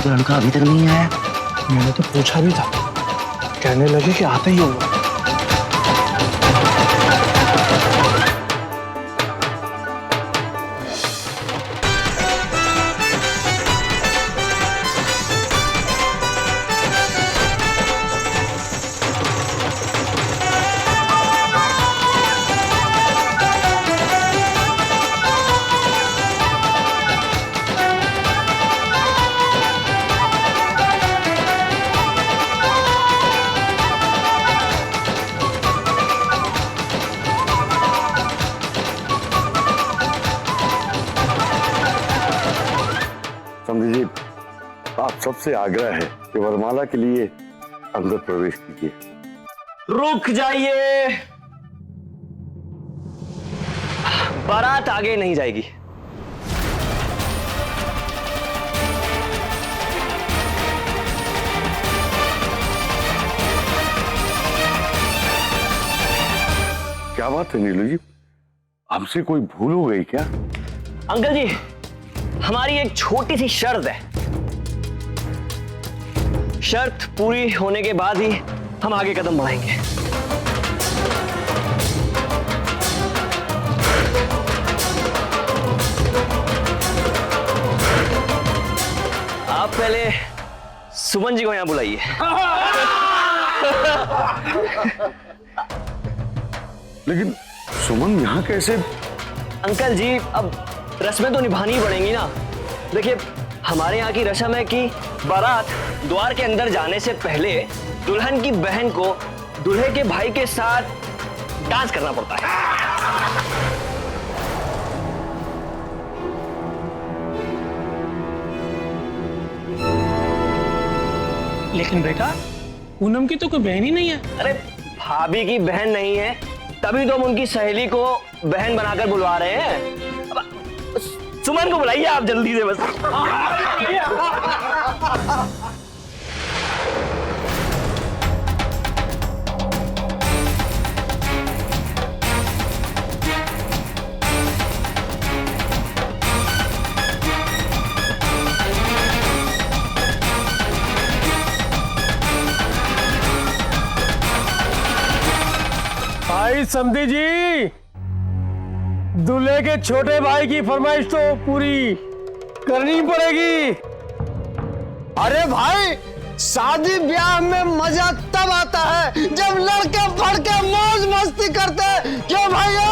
तो लड़का अभी तक नहीं आया। मैंने तो पूछा भी था, कहने लगे कि आता ही होगा। समझी जी, आप सबसे आग्रह है कि वरमाला के लिए अंदर प्रवेश कीजिए। रुक जाइए, बारात आगे नहीं जाएगी। क्या बात है नीलू जी, हमसे कोई भूल हो गई क्या? अंकल जी, हमारी एक छोटी सी शर्त है। शर्त पूरी होने के बाद ही हम आगे कदम बढ़ाएंगे। आप पहले सुमन जी को यहां बुलाइए। लेकिन सुमन यहाँ कैसे? अंकल जी, अब रस्में तो निभानी ही पड़ेंगी ना। देखिए, हमारे यहाँ की रस्म है कि बारात द्वार के अंदर जाने से पहले दुल्हन की बहन को दूल्हे के भाई के साथ डांस करना पड़ता है। लेकिन बेटा, पूनम की तो कोई बहन ही नहीं है। अरे भाभी की बहन नहीं है, तभी तो हम उनकी सहेली को बहन बनाकर बुलवा रहे हैं। अब सुमन को बुलाइए आप जल्दी से बस। भाई समधी जी, दूल्हे के छोटे भाई की फरमाइश तो पूरी करनी पड़ेगी। अरे भाई, शादी ब्याह में मजा तब आता है जब लड़के फड़के मौज मस्ती करते हैं, क्यों भाइयों?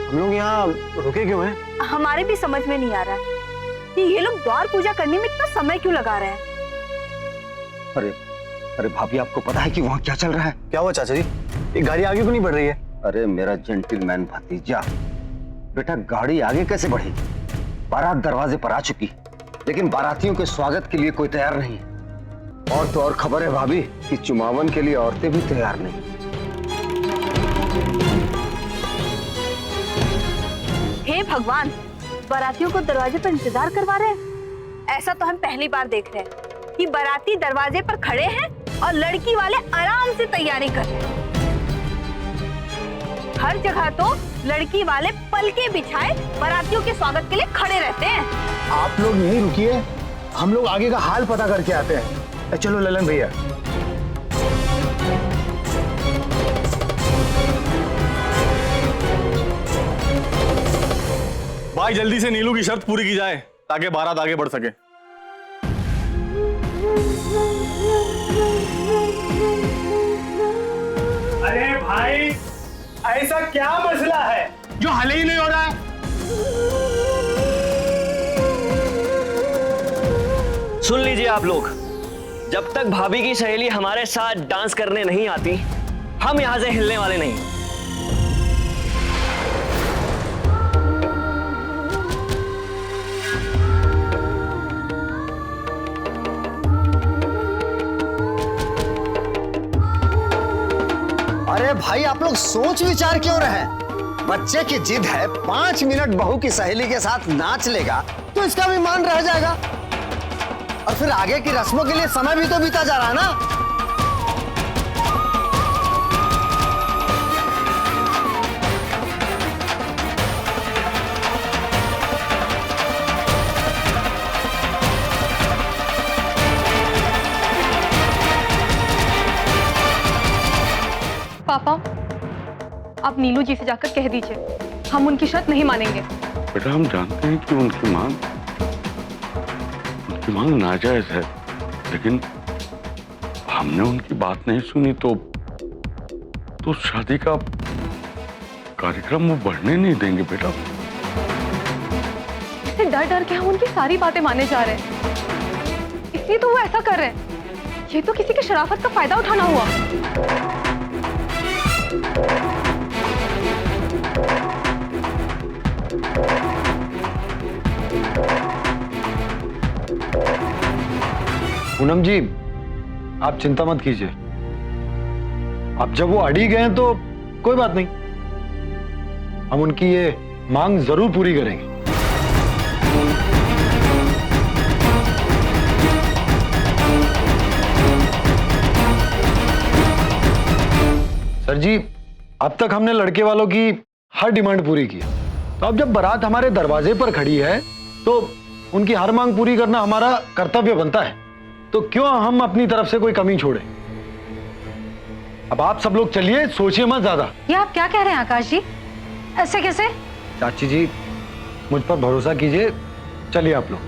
हम लोग यहाँ रुके क्यों हैं? हमारे भी समझ में नहीं आ रहा है कि ये लोग द्वार पूजा करने में इतना समय क्यों लगा रहे हैं। अरे अरे भाभी, आपको पता है कि वहाँ क्या चल रहा है? क्या हुआ चाचा जी? ये गाड़ी आगे क्यों नहीं बढ़ रही है? अरे मेरा जेंटलमैन भतीजा, बेटा गाड़ी आगे कैसे बढ़ेगी? बारात दरवाजे पर आ चुकी, लेकिन बारातियों के स्वागत के लिए कोई तैयार नहीं है। और तो और खबर है भाभी कि चुमावन के लिए औरतें भी तैयार नहीं। हे भगवान, बारातियों को दरवाजे पर इंतजार करवा रहे हैं। ऐसा तो हम पहली बार देख रहे हैं कि बाराती दरवाजे पर खड़े हैं और लड़की वाले आराम से तैयारी कर रहे हैं। हर जगह तो लड़की वाले पलके बिछाए बारातियों के स्वागत के लिए खड़े रहते हैं। आप लोग यहीं रुकिए, हम लोग आगे का हाल पता करके आते हैं। चलो ललन भैया। भाई जल्दी से नीलू की शर्त पूरी की जाए ताकि बारात आगे बढ़ सके। अरे भाई, ऐसा क्या मसला है जो हल ही नहीं हो रहा है? सुन लीजिए आप लोग, जब तक भाभी की सहेली हमारे साथ डांस करने नहीं आती, हम यहां से हिलने वाले नहीं। अरे भाई, आप लोग सोच विचार क्यों रहे? बच्चे की जिद है, 5 मिनट बहू की सहेली के साथ नाच लेगा तो इसका भी मान रह जाएगा, और फिर आगे की रस्मों के लिए समय भी तो बीता जा रहा है ना। पापा, आप नीलू जी से जाकर कह दीजिए, हम उनकी शर्त नहीं मानेंगे। बेटा, हम जानते हैं कि उनकी मांग नाजायज है, लेकिन हमने उनकी बात नहीं सुनी तो शादी का कार्यक्रम वो बढ़ने नहीं देंगे बेटा। इससे डर डर के हम उनकी सारी बातें माने जा रहे हैं, इसलिए तो वो ऐसा कर रहे हैं। ये तो किसी की शराफत का फायदा उठाना हुआ। पूनम जी, आप चिंता मत कीजिए। अब जब वो अड़ी गए हैं तो कोई बात नहीं, हम उनकी ये मांग जरूर पूरी करेंगे। सर जी, अब तक हमने लड़के वालों की हर डिमांड पूरी की, तो अब जब बारात हमारे दरवाजे पर खड़ी है तो उनकी हर मांग पूरी करना हमारा कर्तव्य बनता है। तो क्यों हम अपनी तरफ से कोई कमी छोड़े? अब आप सब लोग चलिए, सोचिए मत ज्यादा। ये आप क्या कह रहे हैं आकाश जी? ऐसे कैसे? चाची जी, मुझ पर भरोसा कीजिए, चलिए आप लोग।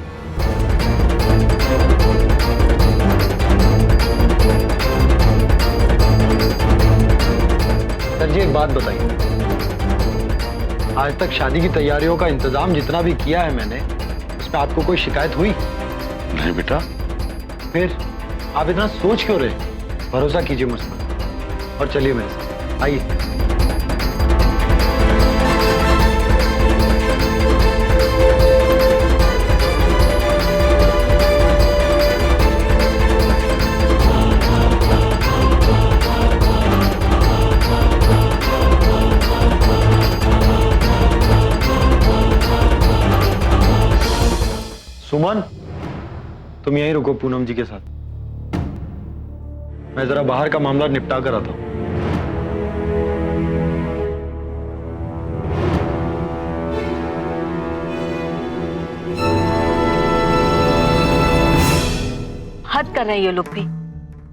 सर जी, एक बात बताइए, आज तक शादी की तैयारियों का इंतजाम जितना भी किया है मैंने, उसमें आपको कोई शिकायत हुई? नहीं बेटा। फिर आप इतना सोच क्यों रहे? भरोसा कीजिए मुझ पर और चलिए मेरे साथ, आइए। सुमन, तुम यहीं रुको पूनम जी के साथ, मैं जरा बाहर का मामला निपटा कर आता हूं। हद कर रहे हैं ये लोग भी।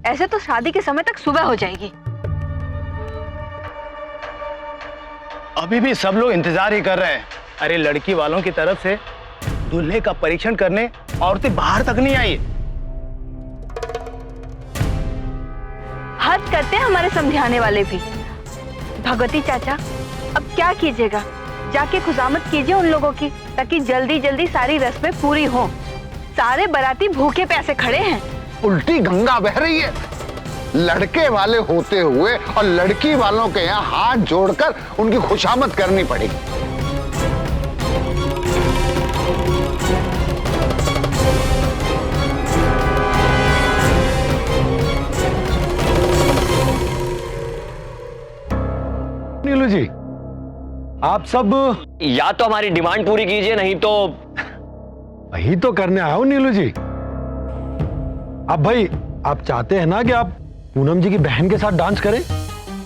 ऐसे तो शादी के समय तक सुबह हो जाएगी। अभी भी सब लोग इंतजार ही कर रहे हैं। अरे लड़की वालों की तरफ से दूल्हे का परीक्षण करने औरतें बाहर तक नहीं आई। हद करते हैं हमारे समझाने वाले भी। भगवती चाचा, अब क्या कीजिएगा? जाके खुशामद कीजिए उन लोगों की, ताकि जल्दी जल्दी सारी रस्में पूरी हों। सारे बाराती भूखे प्यासे खड़े हैं। उल्टी गंगा बह रही है। लड़के वाले होते हुए और लड़की वालों के यहाँ हाथ जोड़कर उनकी खुशामद करनी पड़ेगी। नीलू जी, आप सब या तो हमारी डिमांड पूरी कीजिए, नहीं तो वही तो करने आए हो नीलू जी। अब भाई, आप चाहते हैं ना कि आप पूनम जी की बहन के साथ डांस करें?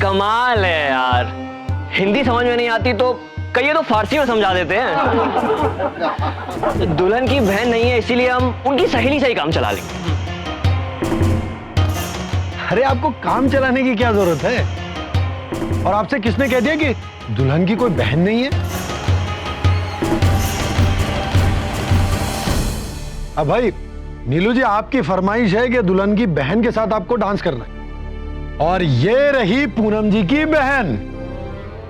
कमाल है यार, हिंदी समझ में नहीं आती तो कहिए तो फारसी में समझा देते हैं। दुल्हन की बहन नहीं है, इसीलिए हम उनकी सहेली से ही काम चला लेंगे। अरे आपको काम चलाने की क्या जरूरत है? और आपसे किसने कह दिया कि दुल्हन की कोई बहन नहीं है? अब भाई नीलू जी, आपकी फरमाइश है कि दुल्हन की बहन के साथ आपको डांस करना है, और ये रही पूनम जी की बहन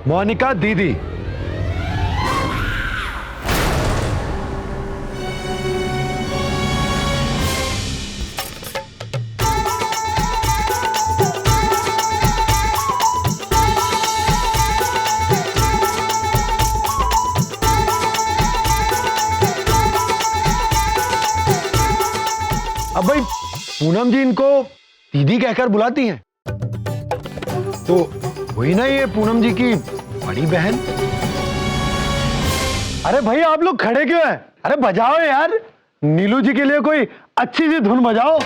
मोनिका दीदी। अब भाई पूनम जी इनको दीदी कहकर बुलाती हैं, तो वही ना ये पूनम जी की बड़ी बहन। अरे भाई आप लोग खड़े क्यों हैं? अरे बजाओ यार, नीलू जी के लिए कोई अच्छी सी धुन बजाओ।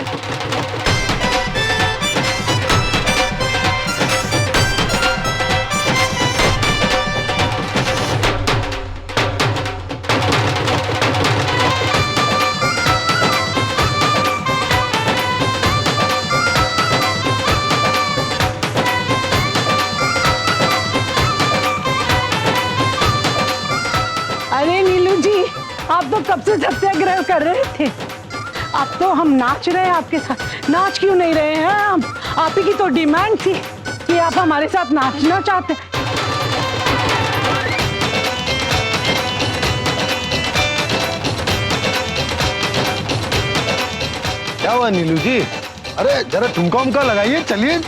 अरे नीलू जी, आप तो कब से सत्याग्रह कर रहे थे। अब तो हम नाच रहे हैं आपके साथ। नाच क्यों नहीं रहे हैं हम? आप ही की तो डिमांड थी कि आप हमारे साथ नाचना चाहते हैं। क्या हुआ नीलू जी? अरे जरा ठुमका उमका लगाइए, चलिए।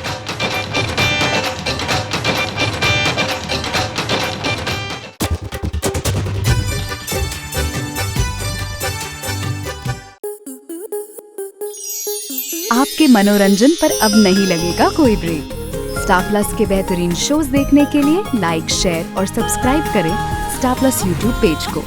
आपके मनोरंजन पर अब नहीं लगेगा कोई ब्रेक। स्टार प्लस के बेहतरीन शोज देखने के लिए लाइक, शेयर और सब्सक्राइब करें स्टार प्लस यूट्यूब पेज को।